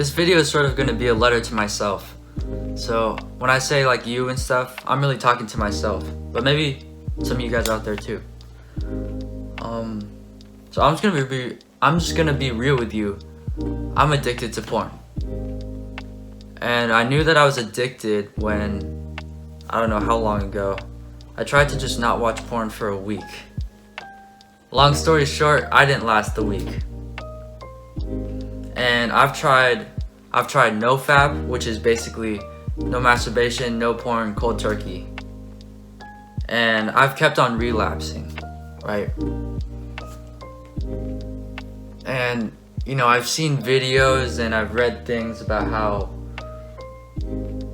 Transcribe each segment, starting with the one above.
This video is sort of going to be a letter to myself. So when I say like you and stuff, I'm really talking to myself, but maybe some of you guys out there too. So I'm just gonna be real with you. I'm addicted to porn, and I knew that I was addicted when, I don't know how long ago, I tried to just not watch porn for a week. Long story short, I didn't last the week. And I've tried no-fap, which is basically no masturbation, no porn, cold turkey. And I've kept on relapsing, right? And, you know, I've seen videos and I've read things about how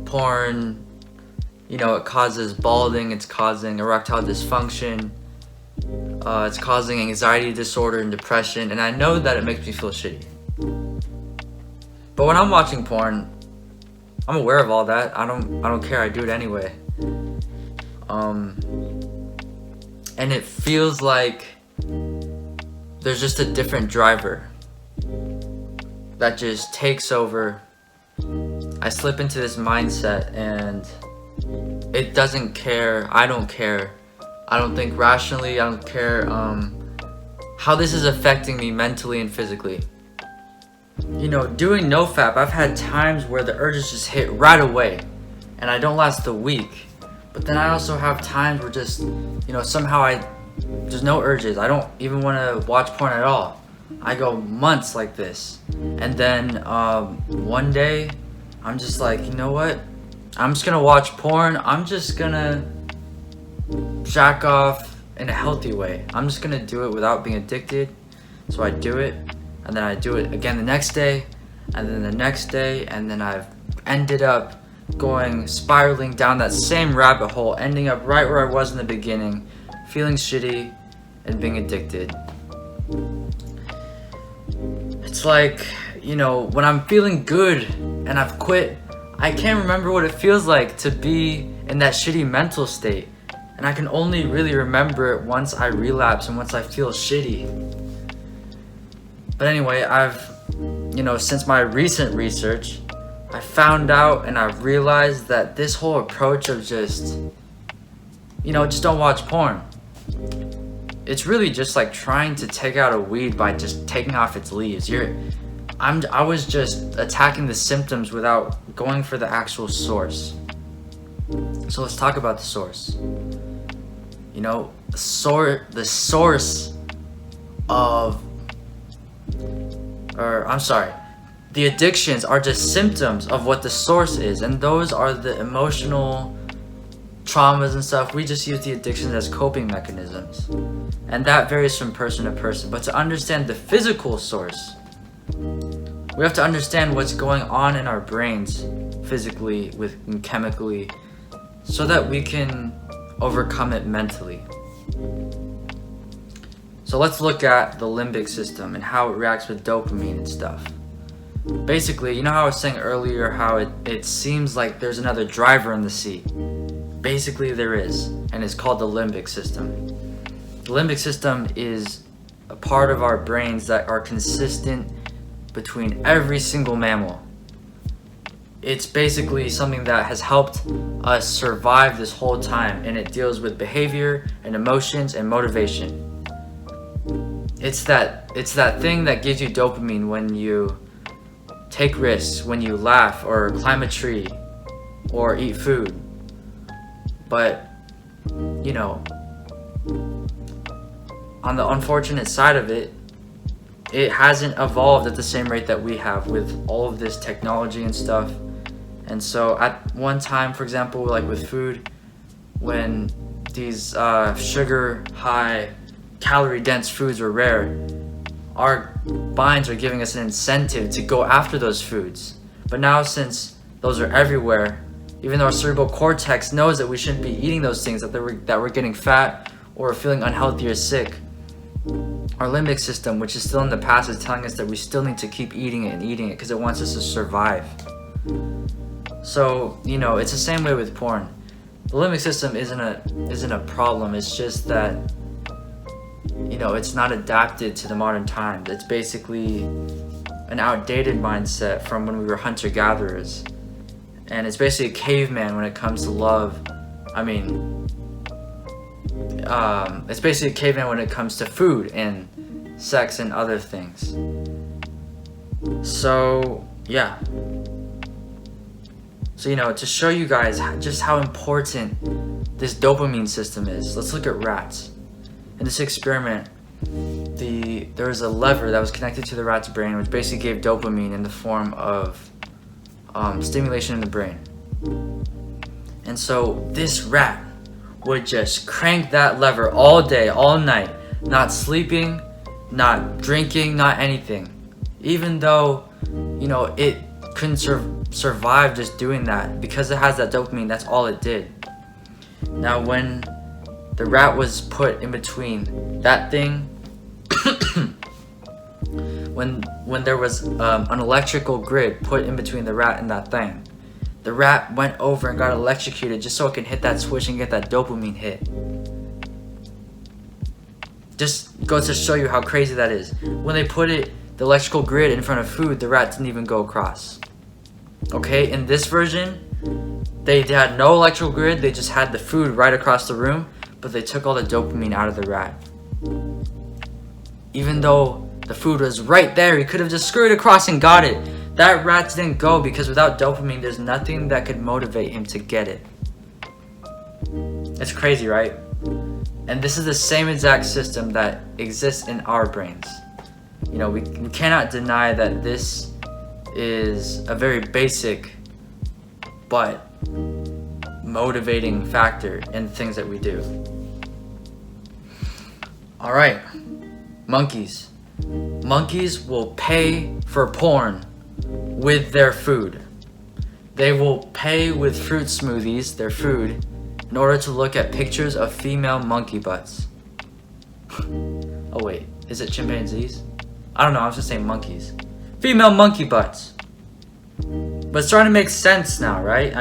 porn, you know, it causes balding, it's causing erectile dysfunction, it's causing anxiety disorder and depression, and I know that it makes me feel shitty. But when I'm watching porn, I'm aware of all that. I don't care, I do it anyway. And it feels like there's just a different driver that just takes over. I slip into this mindset and it doesn't care. I don't care. I don't think rationally. I don't care how this is affecting me mentally and physically. You know, doing no-fap, I've had times where the urges just hit right away and I don't last a week. But then I also have times where just, you know, somehow there's no urges. I don't even want to watch porn at all. I go months like this. And then one day, I'm just like, you know what? I'm just going to watch porn. I'm just going to jack off in a healthy way. I'm just going to do it without being addicted. So I do it. And then I do it again the next day. And then the next day. And then I've ended up spiraling down that same rabbit hole, ending up right where I was in the beginning, feeling shitty and being addicted. It's like, you know, when I'm feeling good and I've quit, I can't remember what it feels like to be in that shitty mental state. And I can only really remember it once I relapse and once I feel shitty. But anyway, since my recent research, I found out and I realized that this whole approach of just don't watch porn. It's really just like trying to take out a weed by just taking off its leaves. I was just attacking the symptoms without going for the actual source. So let's talk about the source. You know, the source of, the addictions are just symptoms of what the source is, and those are the emotional traumas and stuff. We just use the addictions as coping mechanisms, and that varies from person to person. But to understand the physical source, we have to understand what's going on in our brains physically and chemically, so that we can overcome it mentally. So let's look at the limbic system and how it reacts with dopamine and stuff. Basically, you know how I was saying earlier how it seems like there's another driver in the seat. Basically there is, and it's called the limbic system. The limbic system is a part of our brains that are consistent between every single mammal. It's basically something that has helped us survive this whole time, and it deals with behavior and emotions and motivation. It's that thing that gives you dopamine when you take risks, when you laugh or climb a tree or eat food. But, you know, on the unfortunate side of it, it hasn't evolved at the same rate that we have with all of this technology and stuff. And so at one time, for example, like with food, when these sugar high, calorie dense foods were rare, our minds are giving us an incentive to go after those foods. But now, since those are everywhere, even though our cerebral cortex knows that we shouldn't be eating those things, that we're getting fat or feeling unhealthy or sick, our limbic system, which is still in the past, is telling us that we still need to keep eating it because it wants us to survive. So, you know, it's the same way with porn. The limbic system isn't a problem. It's just that, you know, it's not adapted to the modern times. It's basically an outdated mindset from when we were hunter-gatherers. And it's basically a caveman when it comes to love. It's basically a caveman when it comes to food and sex and other things. So, yeah. So, to show you guys just how important this dopamine system is, let's look at rats. In this experiment, there was a lever that was connected to the rat's brain, which basically gave dopamine in the form of stimulation in the brain. And so this rat would just crank that lever all day, all night, not sleeping, not drinking, not anything. Even though, it couldn't survive just doing that, because it has that dopamine, that's all it did. Now when the rat was put in between that thing, when there was an electrical grid put in between the rat and that thing, the rat went over and got electrocuted just so it can hit that switch and get that dopamine hit. Just goes to show you how crazy that is. When they put the electrical grid in front of food, the rat didn't even go across. Okay, in this version, they had no electrical grid, they just had the food right across the room, but they took all the dopamine out of the rat. Even though the food was right there, he could have just scurried across and got it. That rat didn't go because without dopamine, there's nothing that could motivate him to get it. It's crazy, right? And this is the same exact system that exists in our brains. We cannot deny that this is a very basic but motivating factor in things that we do. Alright, monkeys. Monkeys will pay for porn with their food. They will pay with fruit smoothies, their food, in order to look at pictures of female monkey butts. Oh wait, is it chimpanzees? I don't know, I was just saying monkeys. Female monkey butts. But it's starting to make sense now, right?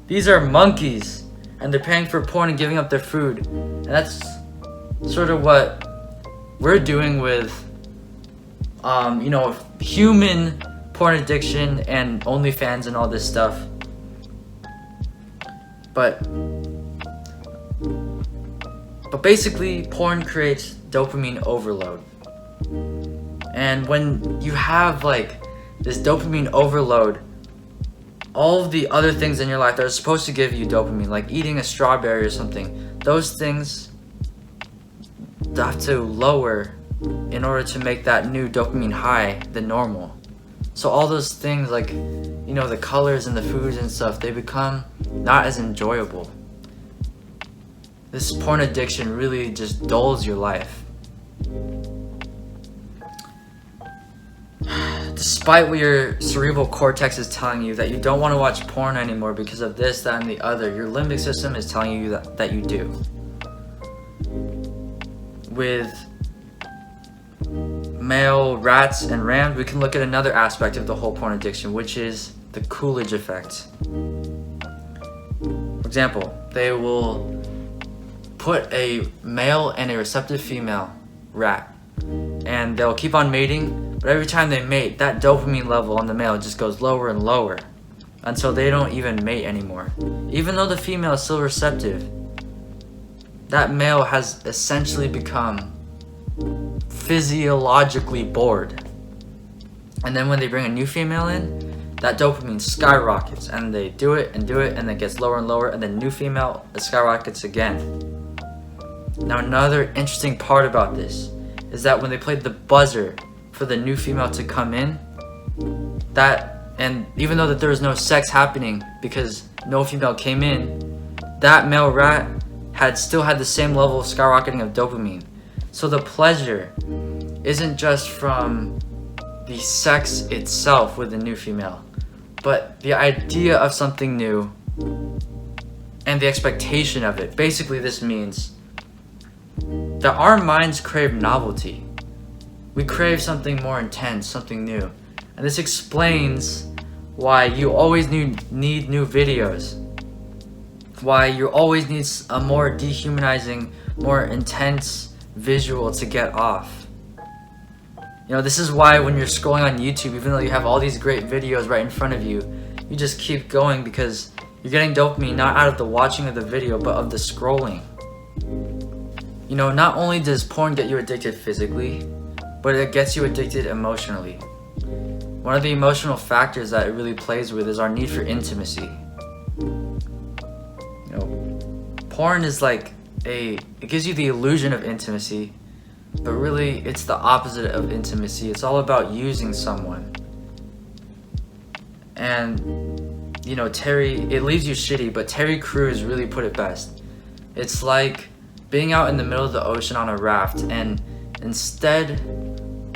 These are monkeys, and they're paying for porn and giving up their food. And that's sort of what we're doing with, human porn addiction and OnlyFans and all this stuff. But basically, porn creates dopamine overload. And when you have this dopamine overload, all of the other things in your life that are supposed to give you dopamine, like eating a strawberry or something, those things have to lower in order to make that new dopamine high than normal. So all those things the colors and the foods and stuff, they become not as enjoyable. This porn addiction really just dulls your life. Despite what your cerebral cortex is telling you that you don't want to watch porn anymore because of this, that, and the other, your limbic system is telling you that you do. With male rats and rams, we can look at another aspect of the whole porn addiction, which is the Coolidge effect. For example, they will put a male and a receptive female rat, and they'll keep on mating, but every time they mate, that dopamine level on the male just goes lower and lower until they don't even mate anymore. Even though the female is still receptive, that male has essentially become physiologically bored. And then when they bring a new female in, that dopamine skyrockets, and they do it, and then it gets lower and lower, and then new female, it skyrockets again. Now another interesting part about this is that when they played the buzzer for the new female to come in, and even though that there was no sex happening because no female came in, that male rat still had the same level of skyrocketing of dopamine. So the pleasure isn't just from the sex itself with the new female, but the idea of something new and the expectation of it. Basically, this means that our minds crave novelty. We crave something more intense, something new. And this explains why you always need new videos. Why you always need a more dehumanizing, more intense visual to get off. You know, this is why when you're scrolling on YouTube, even though you have all these great videos right in front of you, you just keep going because you're getting dopamine not out of the watching of the video, but of the scrolling. You know, not only does porn get you addicted physically, but it gets you addicted emotionally. One of the emotional factors that it really plays with is our need for intimacy. You know, porn is like it gives you the illusion of intimacy, but really it's the opposite of intimacy. It's all about using someone. And, you know, it leaves you shitty, but Terry Crews really put it best. It's like being out in the middle of the ocean on a raft, and instead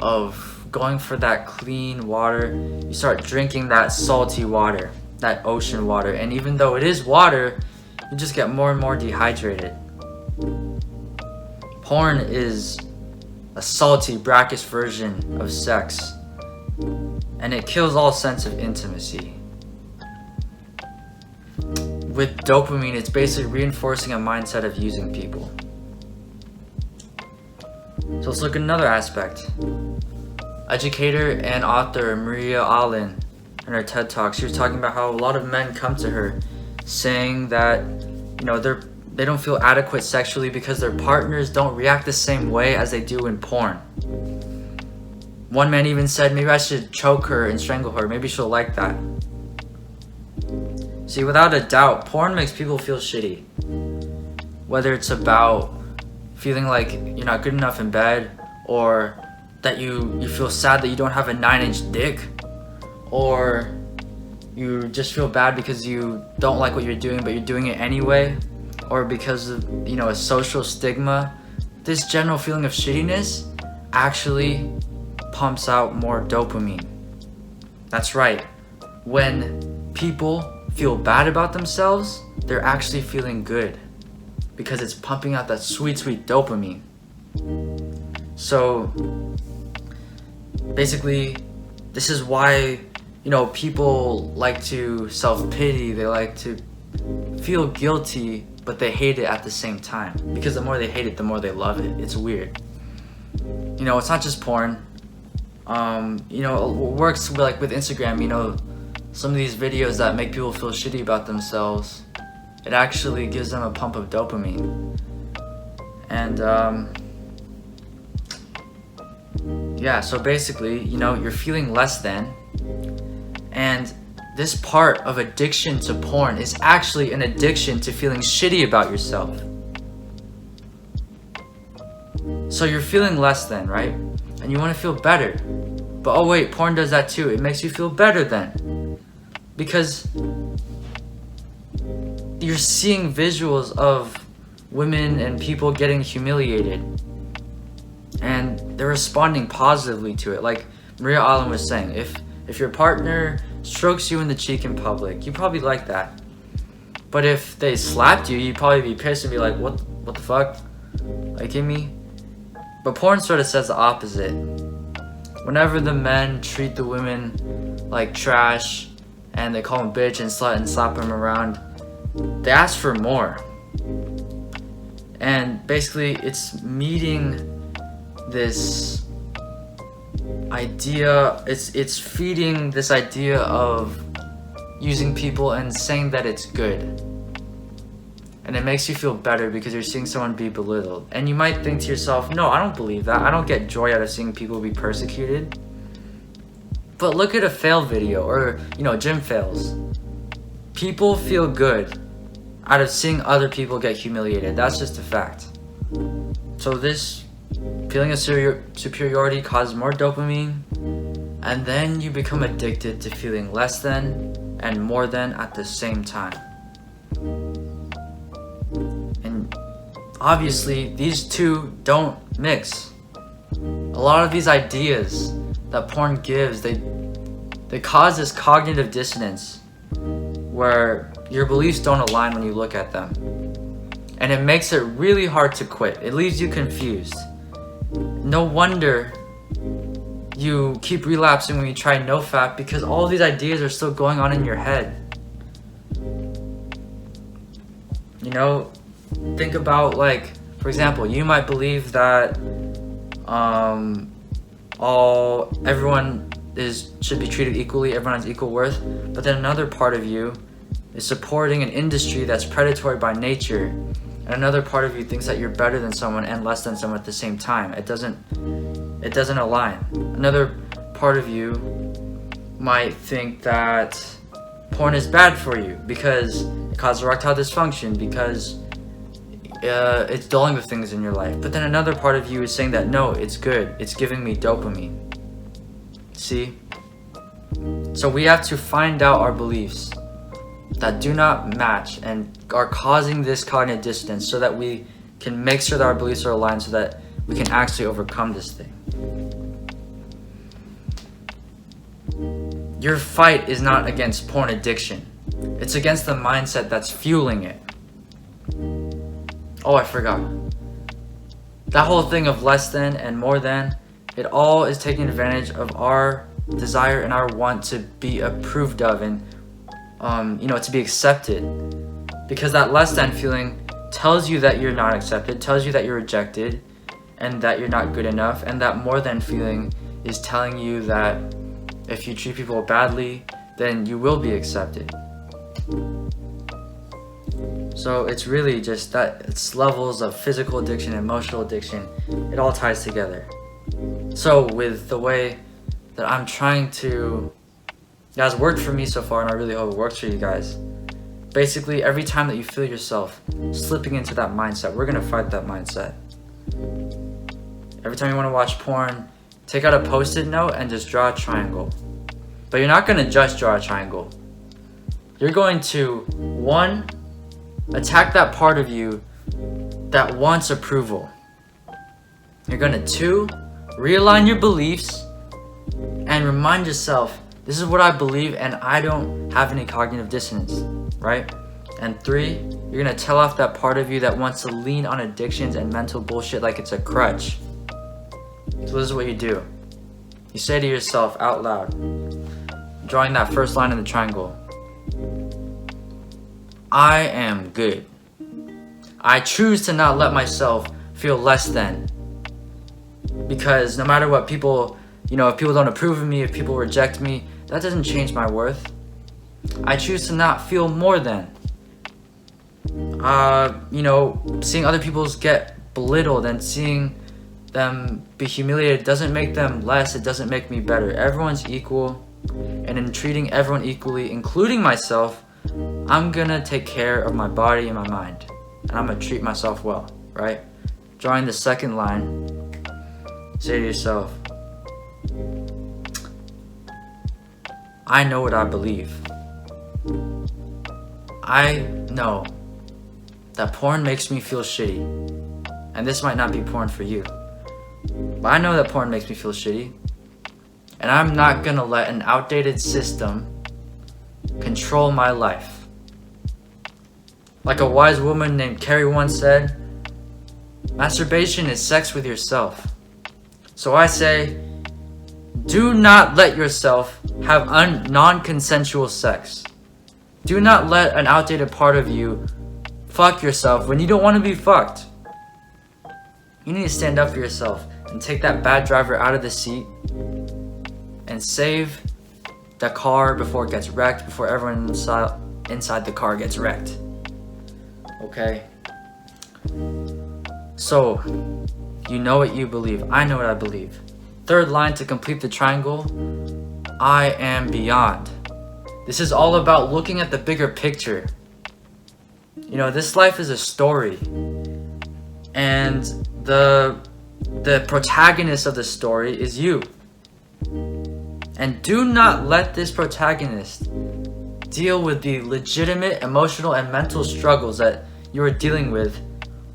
of going for that clean water, you start drinking that salty water, that ocean water. And even though it is water, you just get more and more dehydrated. Porn is a salty, brackish version of sex, and it kills all sense of intimacy. With dopamine, it's basically reinforcing a mindset of using people. So let's look at another aspect. Educator and author Maria Allen, in her TED Talk, she was talking about how a lot of men come to her saying that, you know, they don't feel adequate sexually because their partners don't react the same way as they do in porn. One man even said, maybe I should choke her and strangle her, maybe she'll like that. See, without a doubt, porn makes people feel shitty. Whether it's about feeling like you're not good enough in bed, or that you feel sad that you don't have a 9-inch dick, or you just feel bad because you don't like what you're doing but you're doing it anyway, or because of, you know, a social stigma. This general feeling of shittiness actually pumps out more dopamine. That's right. When people feel bad about themselves, they're actually feeling good because it's pumping out that sweet, sweet dopamine. So basically, this is why, you know, people like to self-pity, they like to feel guilty, but they hate it at the same time. Because the more they hate it, the more they love it. It's weird. You know, it's not just porn. You know, it works like with Instagram, you know, some of these videos that make people feel shitty about themselves, it actually gives them a pump of dopamine. And yeah, so basically, you know, you're feeling less than, and this part of addiction to porn is actually an addiction to feeling shitty about yourself. So you're feeling less than, right? And you want to feel better. But oh wait, porn does that too. It makes you feel better then. Because you're seeing visuals of women and people getting humiliated, and they're responding positively to it. Like Maria Allen was saying, if your partner strokes you in the cheek in public, you probably like that. But if they slapped you, you'd probably be pissed and be like, what the fuck? Like, give me? But porn sort of says the opposite. Whenever the men treat the women like trash and they call them bitch and slut and slap them around, they ask for more. And basically it's meeting this idea, it's feeding this idea of using people and saying that it's good. And it makes you feel better because you're seeing someone be belittled. And you might think to yourself, no, I don't believe that. I don't get joy out of seeing people be persecuted. But look at a fail video, or, you know, gym fails. People feel good out of seeing other people get humiliated. That's just a fact. So this feeling of superiority causes more dopamine, and then you become addicted to feeling less than and more than at the same time. And obviously these two don't mix. A lot of these ideas that porn gives, they cause this cognitive dissonance where your beliefs don't align when you look at them. And it makes it really hard to quit. It leaves you confused. No wonder you keep relapsing when you try NoFap, because all of these ideas are still going on in your head. You know, think about, like, for example, you might believe that everyone should be treated equally, everyone has equal worth. But then another part of you is supporting an industry that's predatory by nature, and another part of you thinks that you're better than someone and less than someone at the same time. It doesn't align. Another part of you might think that porn is bad for you because it causes erectile dysfunction, because it's dulling the things in your life. But then another part of you is saying that no, it's good, it's giving me dopamine. See? So we have to find out our beliefs that do not match and are causing this cognitive dissonance, so that we can make sure that our beliefs are aligned, so that we can actually overcome this thing. Your fight is not against porn addiction. It's against the mindset that's fueling it. Oh, I forgot. That whole thing of less than and more than, it all is taking advantage of our desire and our want to be approved of and, to be accepted. Because that less than feeling tells you that you're not accepted, tells you that you're rejected, and that you're not good enough. And that more than feeling is telling you that if you treat people badly, then you will be accepted. So it's really just that it's levels of physical addiction, emotional addiction. It all ties together. So with the way that I'm trying to, it has worked for me so far, and I really hope it works for you guys. Basically, every time that you feel yourself slipping into that mindset, we're gonna fight that mindset. Every time you wanna watch porn, take out a Post-it note and just draw a triangle. But you're not gonna just draw a triangle. You're going to, 1, attack that part of you that wants approval. You're gonna 2, realign your beliefs and remind yourself, this is what I believe and I don't have any cognitive dissonance, right? And 3, you're gonna tell off that part of you that wants to lean on addictions and mental bullshit like it's a crutch. So this is what you do. You say to yourself out loud, drawing that first line in the triangle, I am good. I choose to not let myself feel less than. Because no matter what people, if people don't approve of me, if people reject me, that doesn't change my worth. I choose to not feel more than. Seeing other people get belittled and seeing them be humiliated doesn't make them less, it doesn't make me better. Everyone's equal, and in treating everyone equally, including myself, I'm gonna take care of my body and my mind, and I'm gonna treat myself well, right? Drawing the second line, say to yourself, I know what I believe. I know that porn makes me feel shitty, and this might not be porn for you, but I know that porn makes me feel shitty, and I'm not gonna let an outdated system control my life. Like a wise woman named Carrie once said, masturbation is sex with yourself. So I say, do not let yourself have non-consensual sex. Do not let an outdated part of you fuck yourself when you don't want to be fucked. You need to stand up for yourself and take that bad driver out of the seat and save the car before it gets wrecked, before everyone inside the car gets wrecked. Okay? So, you know what you believe. I know what I believe. Third line to complete the triangle, I am beyond. This is all about looking at the bigger picture. This life is a story. And the protagonist of the story is you. And do not let this protagonist deal with the legitimate emotional and mental struggles that you are dealing with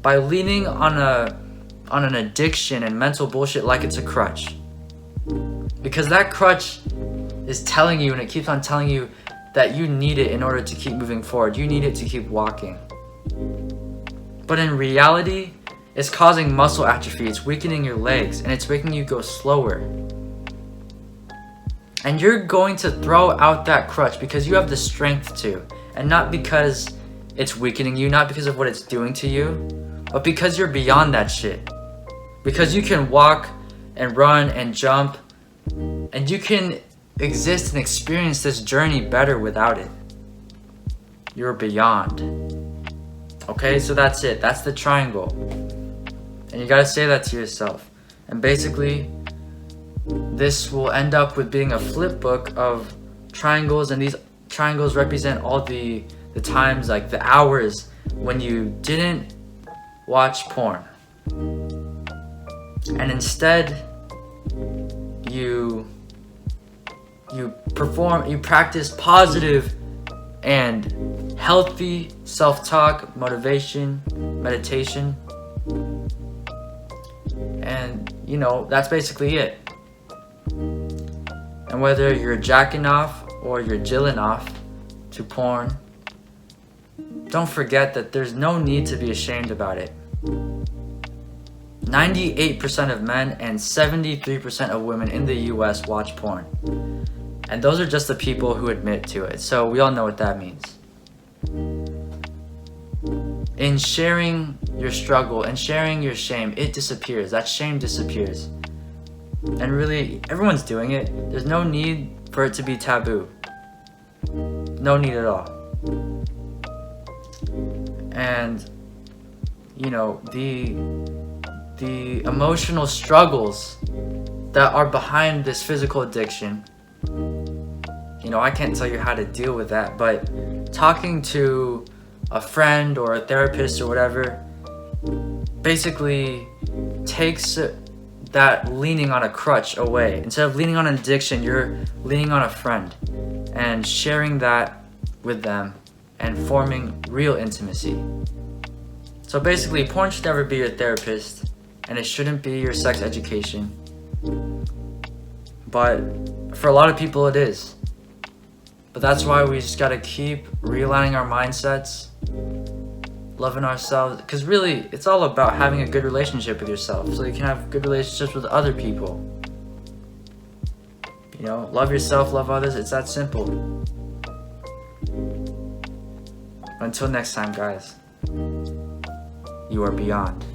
by leaning on an addiction and mental bullshit like it's a crutch. Because that crutch is telling you, and it keeps on telling you, that you need it in order to keep moving forward. You need it to keep walking. But in reality, it's causing muscle atrophy, it's weakening your legs, and it's making you go slower. And you're going to throw out that crutch because you have the strength to, and not because it's weakening you, not because of what it's doing to you, but because you're beyond that shit. Because you can walk and run and jump And you can exist and experience this journey better without it. You're beyond. Okay, so that's it. That's the triangle. And you gotta say that to yourself. And basically, this will end up with being a flip book of triangles, and these triangles represent all the times, like the hours when you didn't watch porn. And instead, you practice positive and healthy self-talk, motivation, meditation. And you know, that's basically it. And whether you're jacking off or you're jilling off to porn, don't forget that there's no need to be ashamed about it. 98% of men and 73% of women in the US watch porn. And those are just the people who admit to it. So we all know what that means. In sharing your struggle and sharing your shame, it disappears. That shame disappears. And really, everyone's doing it. There's no need for it to be taboo. No need at all. And, you know, the emotional struggles that are behind this physical addiction, you know, I can't tell you how to deal with that, but talking to a friend or a therapist or whatever basically takes that leaning on a crutch away. Instead of leaning on an addiction, you're leaning on a friend and sharing that with them and forming real intimacy. So basically, porn should never be your therapist, and it shouldn't be your sex education. But for a lot of people it is. But that's why we just gotta keep realigning our mindsets, loving ourselves, because really it's all about having a good relationship with yourself so you can have good relationships with other people. You know, love yourself, love others. It's that simple. Until next time, guys, you are beyond.